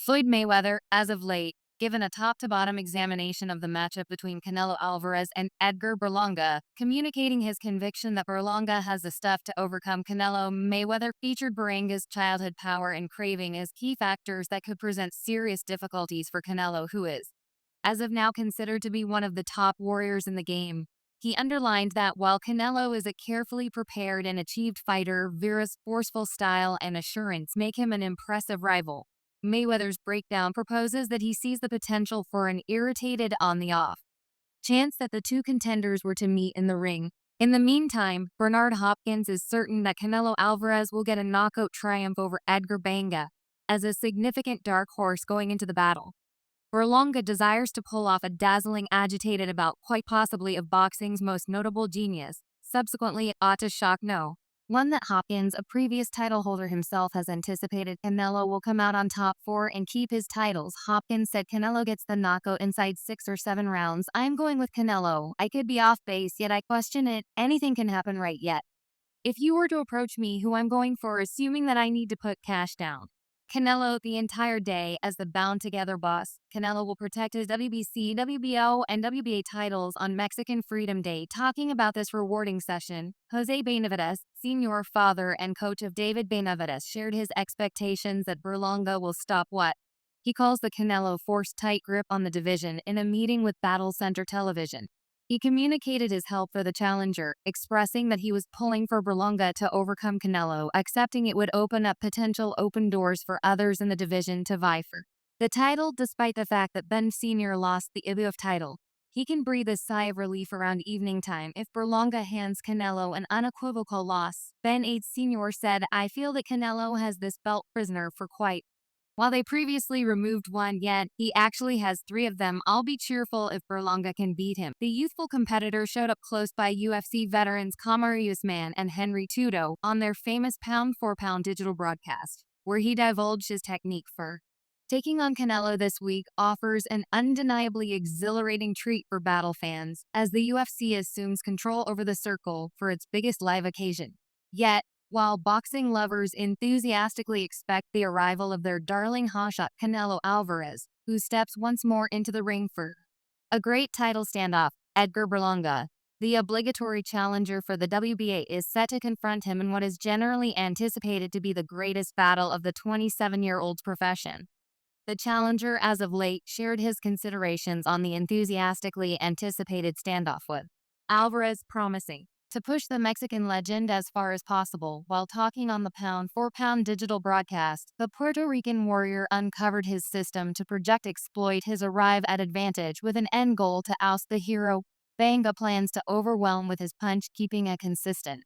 Floyd Mayweather, as of late, given a top-to-bottom examination of the matchup between Canelo Alvarez and Edgar Berlanga, communicating his conviction that Berlanga has the stuff to overcome Canelo. Mayweather featured Beranga's childhood power and craving as key factors that could present serious difficulties for Canelo, who is, as of now, considered to be one of the top warriors in the game. He underlined that while Canelo is a carefully prepared and achieved fighter, Vera's forceful style and assurance make him an impressive rival. Mayweather's breakdown proposes that he sees the potential for an irritated on-the-off chance that the two contenders were to meet in the ring. In the meantime, Bernard Hopkins is certain that Canelo Alvarez will get a knockout triumph over Edgar Berlanga as a significant dark horse going into the battle. Berlanga desires to pull off a dazzling agitated bout, quite possibly of boxing's most notable genius. Subsequently, it ought to shock no one that Hopkins, a previous title holder himself, has anticipated Canelo will come out on top four and keep his titles. Hopkins said Canelo gets the knockout inside 6 or 7 rounds. I'm going with Canelo. I could be off base, yet I question it. Anything can happen right yet. If you were to approach me, who I'm going for, assuming that I need to put cash down. Canelo the entire day as the bound together boss. Canelo will protect his WBC, WBO, and WBA titles on Mexican Freedom Day. Talking about this rewarding session, Jose Benavides, senior father and coach of David Benavides, shared his expectations that Berlanga will stop what he calls the Canelo force tight grip on the division in a meeting with Battle Center Television. He communicated his help for the challenger, expressing that he was pulling for Berlanga to overcome Canelo, accepting it would open up potential open doors for others in the division to vie for the title. Despite the fact that Ben Sr. lost the IBF title, he can breathe a sigh of relief around evening time if Berlanga hands Canelo an unequivocal loss. Ben Aids Sr. said, I feel that Canelo has this belt prisoner for quite while they previously removed one, yet he actually has 3 of them. I'll be cheerful if Berlanga can beat him. The youthful competitor showed up close by UFC veterans Kamaru Usman and Henry Tudo on their famous pound-for-pound digital broadcast, where he divulged his technique for taking on Canelo this week offers an undeniably exhilarating treat for battle fans, as the UFC assumes control over the circle for its biggest live occasion. Yet, while boxing lovers enthusiastically expect the arrival of their darling hotshot Canelo Alvarez, who steps once more into the ring for a great title standoff, Edgar Berlanga, the obligatory challenger for the WBA, is set to confront him in what is generally anticipated to be the greatest battle of the 27-year-old's profession. The challenger, as of late, shared his considerations on the enthusiastically anticipated standoff with Alvarez, promising to push the Mexican legend as far as possible. While talking on the pound-for-pound digital broadcast, the Puerto Rican warrior uncovered his system to exploit his arrive at advantage with an end goal to oust the hero. Berlanga plans to overwhelm with his punch, keeping a consistent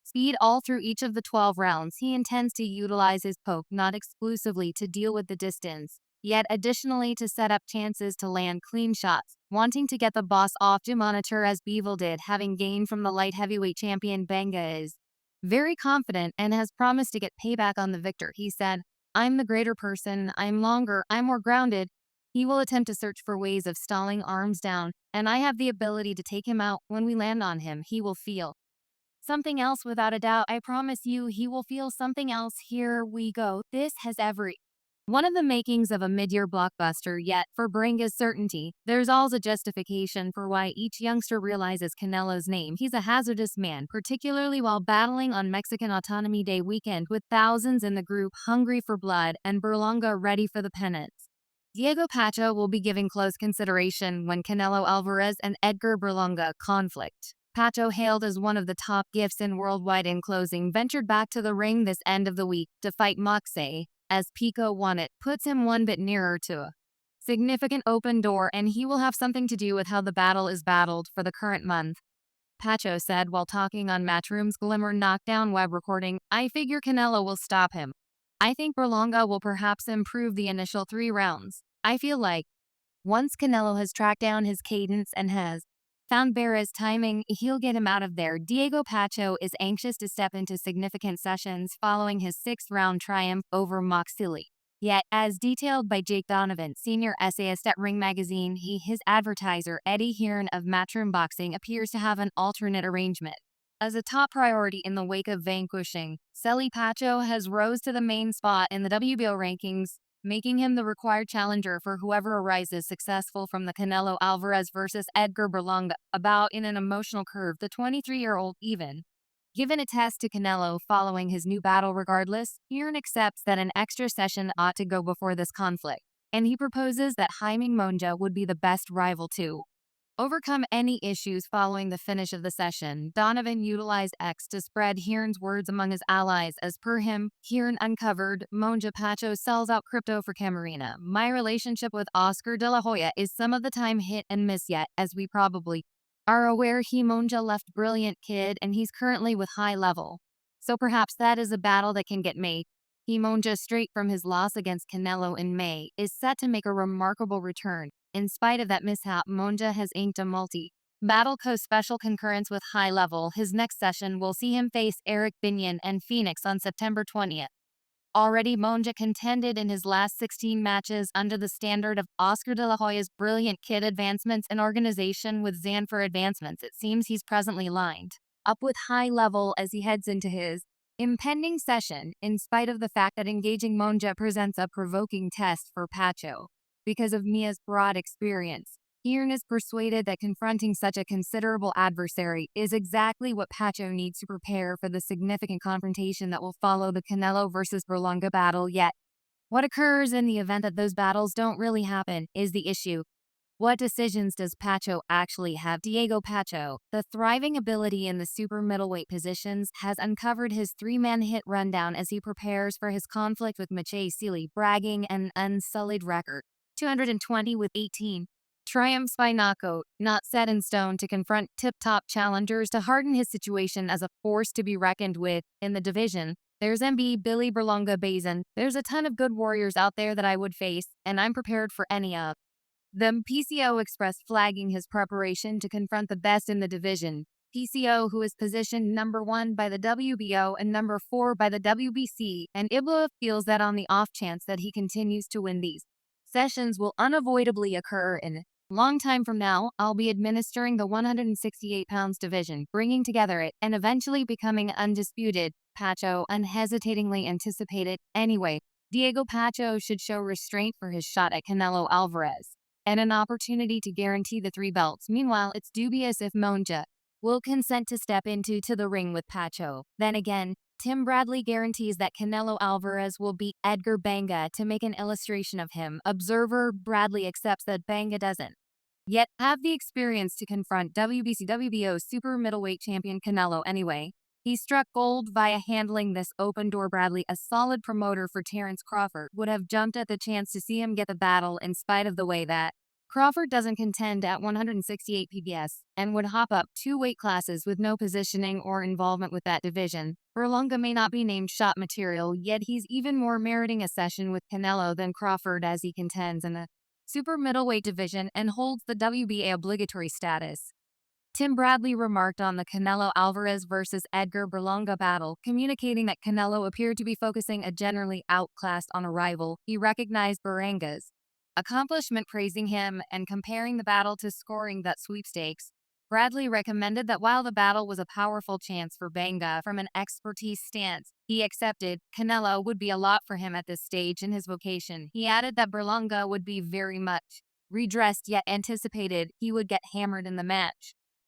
speed all through each of the 12 rounds. He intends to utilize his poke not exclusively to deal with the distance, yet additionally to set up chances to land clean shots, wanting to get the boss off to monitor as Bevel did, having gained from the light heavyweight champion. Berlanga is very confident and has promised to get payback on the victor. He said, I'm the greater person, I'm longer, I'm more grounded. He will attempt to search for ways of stalling arms down, and I have the ability to take him out. When we land on him, he will feel something else without a doubt. I promise you, he will feel something else. Here we go. This has every one of the makings of a mid-year blockbuster, yet for Beranga's certainty, there's always a justification for why each youngster realizes Canelo's name. He's a hazardous man, particularly while battling on Mexican Autonomy Day weekend with thousands in the group hungry for blood and Berlanga ready for the penance. Diego Pacho will be giving close consideration when Canelo Alvarez and Edgar Berlanga conflict. Pacho, hailed as one of the top gifts in worldwide in closing, ventured back to the ring this end of the week to fight Moxey, as Pico won it, puts him one bit nearer to a significant open door, and he will have something to do with how the battle is battled for the current month. Pacho said while talking on Matchroom's Glimmer Knockdown web recording, I figure Canelo will stop him. I think Berlanga will perhaps improve the initial 3 rounds. I feel like once Canelo has tracked down his cadence and has found Bear's timing, he'll get him out of there. Diego Pacho is anxious to step into significant sessions following his 6th-round triumph over Moxley. Yet, as detailed by Jake Donovan, senior essayist at Ring Magazine, his advertiser, Eddie Hearn of Matchroom Boxing, appears to have an alternate arrangement. As a top priority in the wake of vanquishing Selly, Pacho has rose to the main spot in the WBO rankings, making him the required challenger for whoever arises successful from the Canelo Alvarez versus Edgar Berlanga bout in an emotional curve. The 23-year-old even given a test to Canelo following his new battle regardless, Hearn accepts that an extra session ought to go before this conflict, and he proposes that Jaime Monja would be the best rival to overcome any issues following the finish of the session. Donovan utilized X to spread Hearn's words among his allies. As per him, Hearn uncovered Monja Pacho sells out crypto for Camarena. My relationship with Oscar De La Hoya is some of the time hit and miss yet, as we probably are aware. Monja left brilliant kid and he's currently with high level. So perhaps that is a battle that can get made. Monja, straight from his loss against Canelo in May, is set to make a remarkable return. In spite of that mishap, Monja has inked a multi-battle co-special concurrence with High Level. His next session will see him face Eric Binion and Phoenix on September 20th. Already, Monja contended in his last 16 matches under the standard of Oscar De La Hoya's brilliant kid advancements and organization with Zanfer advancements. It seems he's presently lined up with High Level as he heads into his impending session, in spite of the fact that engaging Monja presents a provoking test for Pacho. Because of Mia's broad experience, Hearn is persuaded that confronting such a considerable adversary is exactly what Pacho needs to prepare for the significant confrontation that will follow the Canelo versus Berlanga battle. Yet, what occurs in the event that those battles don't really happen is the issue. What decisions does Pacho actually have? Diego Pacho, the thriving ability in the super middleweight positions, has uncovered his three-man hit rundown as he prepares for his conflict with Maciej Sealy, bragging an unsullied record. 220 with 18 triumphs by knockout, not set in stone to confront tip-top challengers to harden his situation as a force to be reckoned with in the division. There's MB Billy Berlanga Bazin. There's a ton of good warriors out there that I would face, and I'm prepared for any of them. PCO expressed flagging his preparation to confront the best in the division. PCO, who is positioned number 1 by the WBO and number 4 by the WBC, and Ibla feels that on the off chance that he continues to win these sessions will unavoidably occur in long time from now, I'll be administering the 168 pounds division, bringing together it, and eventually becoming undisputed. Pacho unhesitatingly anticipated. Anyway, Diego Pacho should show restraint for his shot at Canelo Alvarez, and an opportunity to guarantee the 3 belts. Meanwhile, it's dubious if Monja will consent to step into the ring with Pacho. Then again, Tim Bradley guarantees that Canelo Alvarez will beat Edgar Berlanga to make an illustration of him. Observer Bradley accepts that Berlanga doesn't yet have the experience to confront WBC WBO super middleweight champion Canelo anyway. He struck gold via handling this open door. Bradley, a solid promoter for Terence Crawford, would have jumped at the chance to see him get the battle in spite of the way that Crawford doesn't contend at 168 PBS and would hop up 2 weight classes with no positioning or involvement with that division. Berlanga may not be named shot material, yet he's even more meriting a session with Canelo than Crawford, as he contends in the super middleweight division and holds the WBA obligatory status. Tim Bradley remarked on the Canelo Alvarez versus Edgar Berlanga battle, communicating that Canelo appeared to be focusing a generally outclassed on a rival. He recognized Berlanga's accomplishment, praising him and comparing the battle to scoring that sweepstakes. Bradley recommended that while the battle was a powerful chance for Berlanga from an expertise stance, he accepted Canelo would be a lot for him at this stage in his vocation. He added that Berlanga would be very much redressed, yet anticipated he would get hammered in the match.